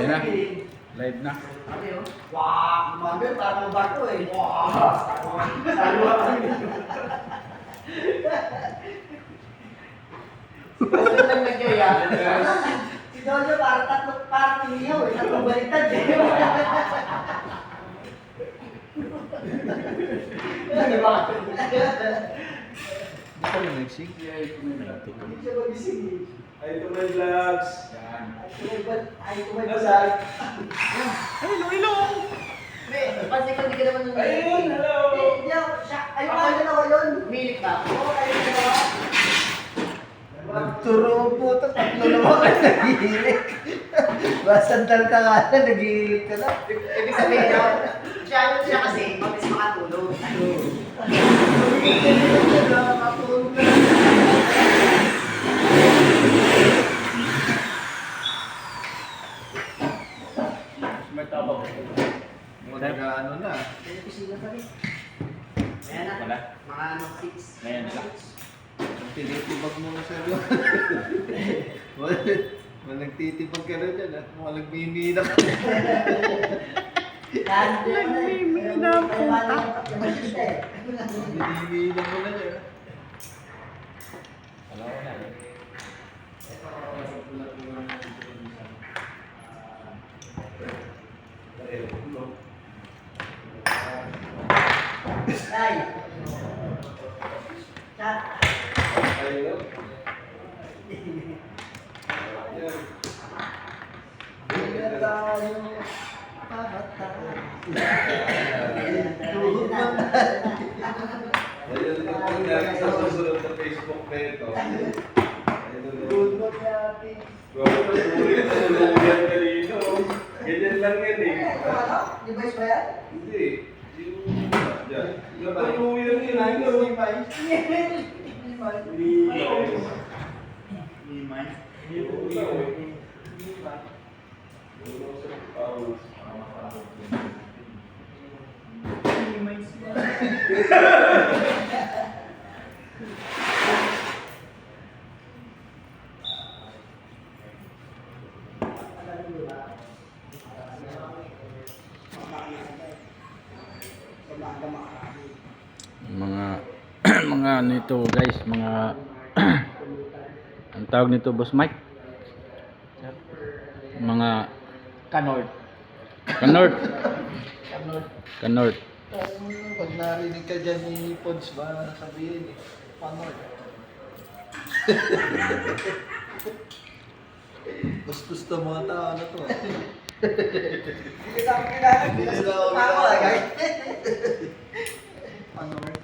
Ayun na. Live na. Wah, gumagano, parang bago eh. Wah! Kasi lang nagyaya. Si Dojo parang inihaw eh. Tatlong baliktad eh. Ano ba? Hindi ka rin nagsig. Hindi siya magising eh. Ay, ito may vlogs. Yan. Ay, kumay basag. Hello! Hindi, kasi hindi ka naman nung... Ayun, hello! Hindi ako, siya. Ayun ka dalawa yun. Milik ba? Oo, ayun dalawa. Magturo po ito, tatlo naman ka nag-iilik. Basandal ka nga na, nag-iilik ka na. Ibig sabihin daw, siya kasi, mabilis makatulog. Nakakatulog na. May tabak. Ano na? May kusina pa rin. Ayan na, Wala. mga ano, 6. Ngayon na lang. Tinitibag mo sa iyo. Nagtitibag ka na dyan, ah. Nagmimina ka. Nagmimina ang puta. Nagmimina mo na dyan. Alam ko na. Ay! Chat! Ayun. Hindi na tayo pahatay. Ayun na po dyan sa susunod na Facebook na ito. Good morning, Ate. Tulungan ka dito. Ganyan lang yan eh. Ano? Yung vice ba yan? Hindi. Yung dyan. Natulungan yun lang yun. Mga mga nito guys, mga ang tawag nito Boss Mike. Mga Kanord. kanord. Kanord. Pag narinig ka dyan ni Pods ba, sabihin eh. Kanord. Bastos na mga tao na to. Hindi kita ako kilala. Hindi na ako guys. Kanord.